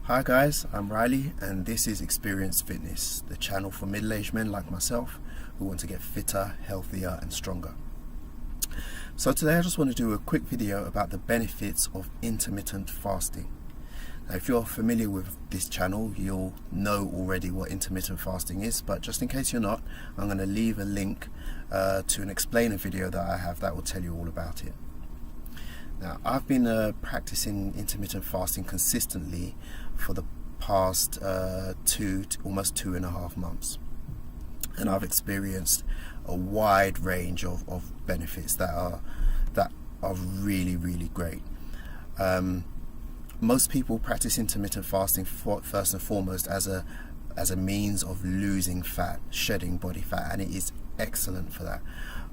Hi guys, I'm Riley and this is Experience Fitness, the channel for middle-aged men like myself who want to get fitter, healthier and stronger. So today I just want to do a quick video about the benefits of intermittent fasting. Now if you're familiar with this channel, you'll know already what intermittent fasting is, but just in case you're not, I'm going to leave a link to an explainer video that I have that will tell you all about it. Now, I've been practicing intermittent fasting consistently for the past almost 2.5 months, and I've experienced a wide range of benefits that are really, really great. Most people practice intermittent fasting first and foremost as a means of losing fat, shedding body fat, and it is excellent for that.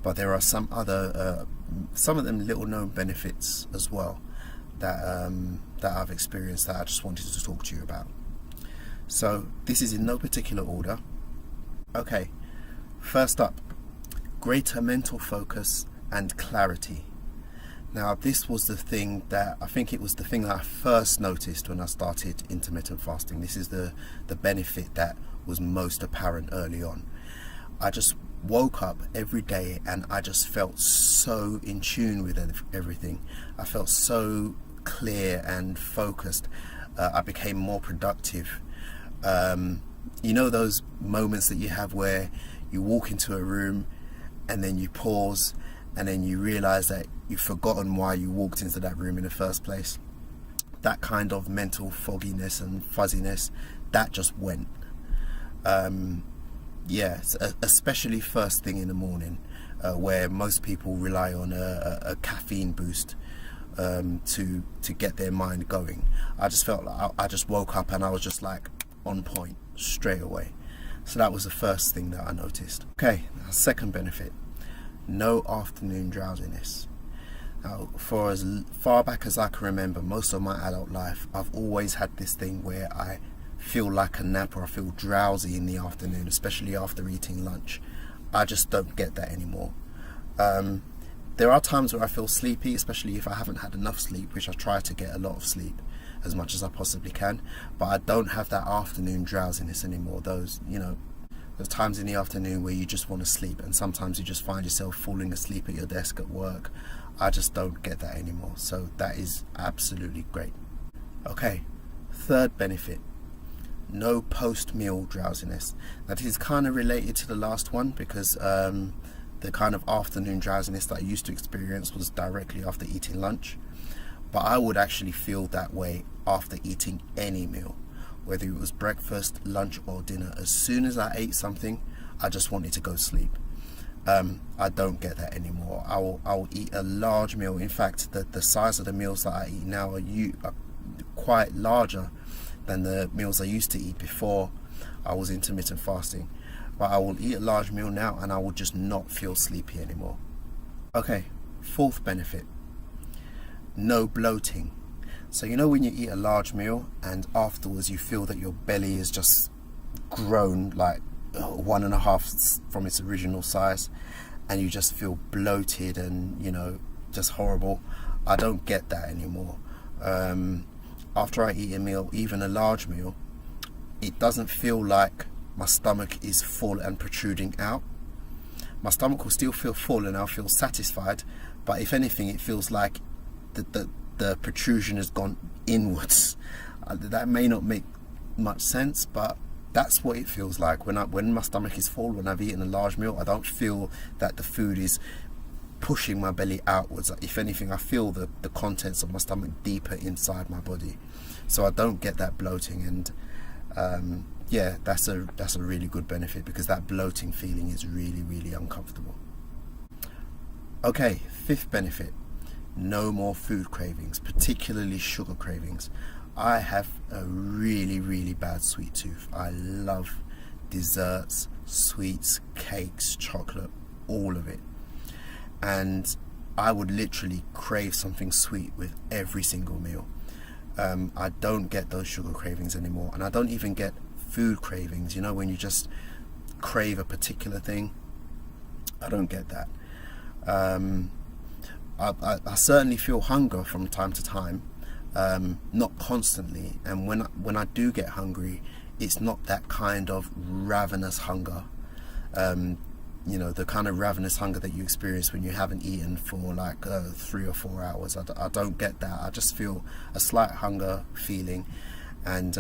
But there are some other, some of them little known benefits as well that I've experienced that I just wanted to talk to you about. So this is in no particular order. Okay, first up, greater mental focus and clarity. Now this was the thing that I I first noticed when I started intermittent fasting. This is the benefit that was most apparent early on. I just woke up every day and I just felt so in tune with everything. I felt so clear and focused. I became more productive. You know those moments that you have where you walk into a room and then you pause and then you realize that you've forgotten why you walked into that room in the first place? That kind of mental fogginess and fuzziness, that just went. Yeah, especially first thing in the morning, where most people rely on a caffeine boost to get their mind going. I just felt like I just woke up and I was just like on point straight away. So that was the first thing that I noticed. Okay, second benefit, no afternoon drowsiness. Now, for as far back as I can remember, most of my adult life, I've always had this thing where I feel like a nap or I feel drowsy in the afternoon, especially after eating lunch. I just don't get that anymore. There are times where I feel sleepy, especially if I haven't had enough sleep, which I try to get a lot of sleep as much as I possibly can, but I don't have that afternoon drowsiness anymore. Those times in the afternoon where you just want to sleep, and sometimes you just find yourself falling asleep at your desk at work. I just don't get that anymore, so that is absolutely great. Okay, third benefit, no post-meal drowsiness. Now this is kind of related to the last one because the kind of afternoon drowsiness that I used to experience was directly after eating lunch, but I would actually feel that way after eating any meal, whether it was breakfast, lunch or dinner. As soon as I ate something, I just wanted to go sleep. I don't get that anymore. I will eat a large meal. In fact, the size of the meals that I eat now are quite larger than the meals I used to eat before I was intermittent fasting. But I will eat a large meal now and I will just not feel sleepy anymore. Okay, fourth benefit, no bloating. So you know when you eat a large meal and afterwards you feel that your belly is just grown like 1.5 from its original size and you just feel bloated and just horrible. I don't get that anymore. After I eat a meal, even a large meal, it doesn't feel like my stomach is full and protruding out. My stomach will still feel full and I'll feel satisfied, but if anything it feels like the protrusion has gone inwards. That may not make much sense, but that's what it feels like when my stomach is full. When I've eaten a large meal, I don't feel that the food is pushing my belly outwards. If anything, I feel the contents of my stomach deeper inside my body, so I don't get that bloating. And yeah, that's a really good benefit because that bloating feeling is really, really uncomfortable. Okay, fifth benefit, no more food cravings, particularly sugar cravings. I have a really, really bad sweet tooth. I love desserts, sweets, cakes, chocolate, all of it. And I would literally crave something sweet with every single meal. I don't get those sugar cravings anymore, and I don't even get food cravings. When you just crave a particular thing, I don't get that. I certainly feel hunger from time to time, not constantly. And when I do get hungry, it's not that kind of ravenous hunger. The kind of ravenous hunger that you experience when you haven't eaten for like 3 or 4 hours. I don't get that. I just feel a slight hunger feeling, and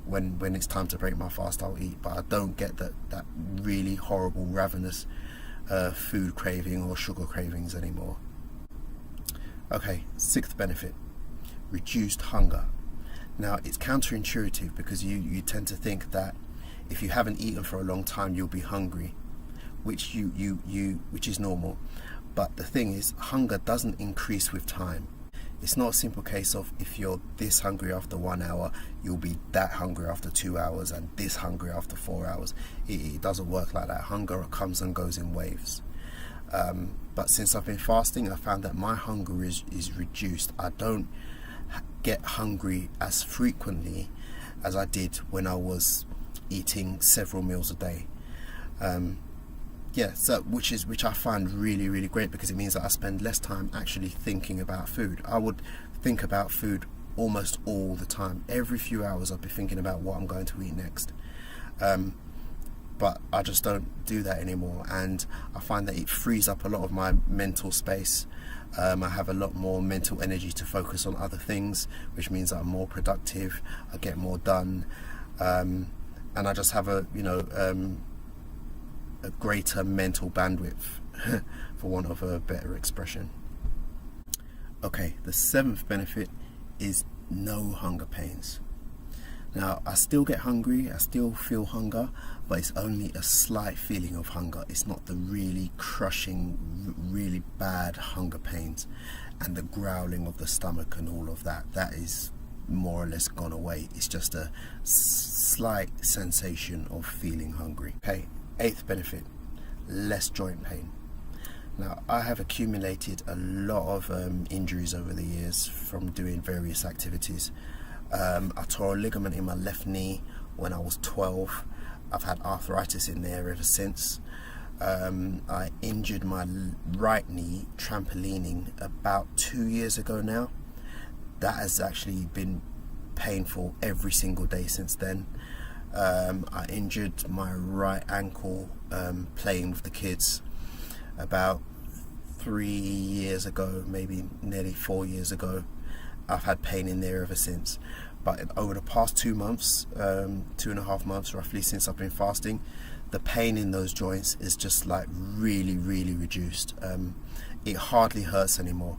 when it's time to break my fast, I'll eat, but I don't get that really horrible ravenous food craving or sugar cravings anymore. Okay, 6th benefit, reduced hunger. Now, it's counterintuitive because you tend to think that if you haven't eaten for a long time, you'll be hungry, which which is normal. But the thing is, hunger doesn't increase with time. It's not a simple case of if you're this hungry after 1 hour, you'll be that hungry after 2 hours and this hungry after 4 hours. It doesn't work like that. Hunger comes and goes in waves. But since I've been fasting, I found that my hunger is reduced. I don't get hungry as frequently as I did when I was eating several meals a day. Which I find really, really great, because it means that I spend less time actually thinking about food. I would think about food almost all the time. Every few hours I'd be thinking about what I'm going to eat next. But I just don't do that anymore, and I find that it frees up a lot of my mental space. I have a lot more mental energy to focus on other things, which means that I'm more productive, I get more done, and I just have a greater mental bandwidth, for want of a better expression. Okay, the 7th benefit is no hunger pains. Now, I still get hungry, I still feel hunger, but it's only a slight feeling of hunger. It's not the really crushing, really bad hunger pains and the growling of the stomach and all of that. That is more or less gone away. It's just a slight sensation of feeling hungry. Okay, 8th benefit, less joint pain. Now, I have accumulated a lot of injuries over the years from doing various activities. I tore a ligament in my left knee when I was 12. I've had arthritis in there ever since. I injured my right knee trampolining about 2 years ago now. That has actually been painful every single day since then. I injured my right ankle playing with the kids about 3 years ago, maybe nearly 4 years ago. I've had pain in there ever since. But over the past 2 months, 2.5 months roughly, since I've been fasting, the pain in those joints is just like really, really reduced. It hardly hurts anymore.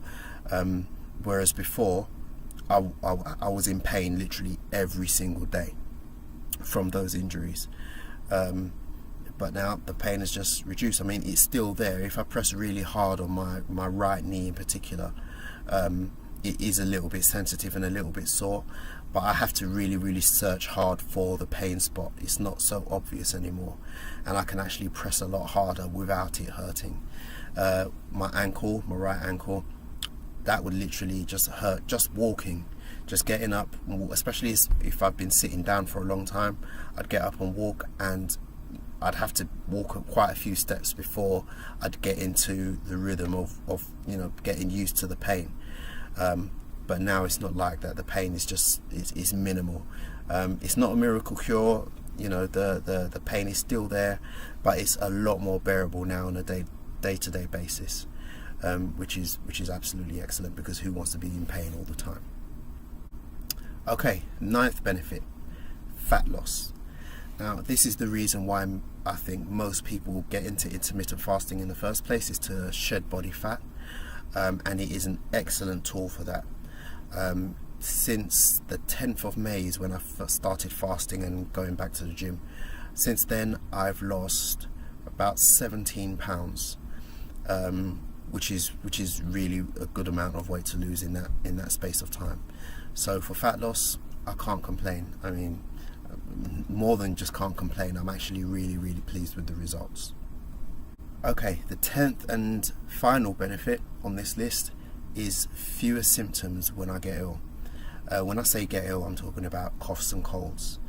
Whereas before, I was in pain literally every single day from those injuries. But now the pain is just reduced. I mean, it's still there. If I press really hard on my right knee in particular, it is a little bit sensitive and a little bit sore, but I have to really, really search hard for the pain spot. It's not so obvious anymore, and I can actually press a lot harder without it hurting. My right ankle, that would literally just hurt just walking, just getting up, especially if I've been sitting down for a long time. I'd get up and walk, and I'd have to walk quite a few steps before I'd get into the rhythm of getting used to the pain. But now it's not like that. The pain is just is minimal. It's not a miracle cure. The pain is still there, but it's a lot more bearable now on a day-to-day basis, which is absolutely excellent, because who wants to be in pain all the time? Okay, 9th benefit, fat loss. Now, this is the reason why I think most people get into intermittent fasting in the first place, is to shed body fat. And it is an excellent tool for that. Since the 10th of May is when I first started fasting and going back to the gym. Since then, I've lost about 17 pounds, which is really a good amount of weight to lose in that space of time. So for fat loss, I can't complain. I mean, more than just can't complain. I'm actually really, really pleased with the results. Okay, the 10th and final benefit on this list is fewer symptoms when I get ill. When I say get ill, I'm talking about coughs and colds.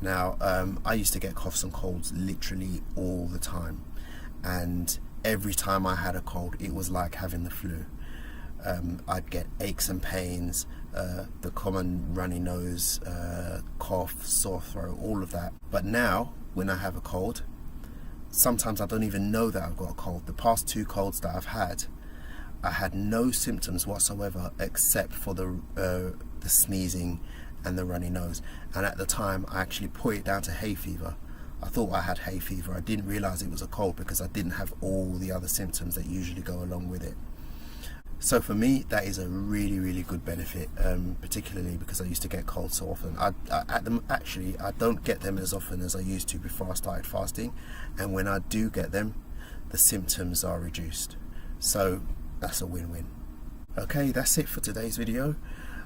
Now, I used to get coughs and colds literally all the time, and every time I had a cold, it was like having the flu. I'd get aches and pains, the common runny nose, cough, sore throat, all of that. But now when I have a cold, sometimes I don't even know that I've got a cold. The past 2 colds that I've had, I had no symptoms whatsoever except for the sneezing and the runny nose. And at the time I actually put it down to hay fever. I thought I had hay fever. I didn't realize it was a cold because I didn't have all the other symptoms that usually go along with it. So for me, that is a really, really good benefit, particularly because I used to get colds so often. I don't get them as often as I used to before I started fasting, and when I do get them, the symptoms are reduced. So that's a win-win. Okay, that's it for today's video.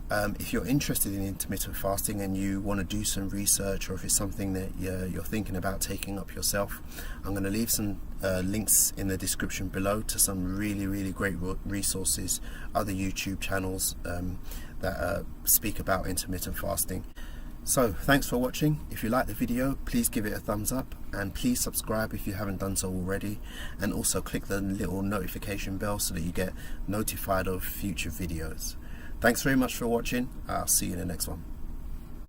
If you're interested in intermittent fasting and you want to do some research, or if it's something that you're thinking about taking up yourself, I'm going to leave some links in the description below to some really, really great resources, other YouTube channels that speak about intermittent fasting. So thanks for watching. If you like the video, please give it a thumbs up, and please subscribe if you haven't done so already, and also click the little notification bell so that you get notified of future videos. Thanks very much for watching. I'll see you in the next one.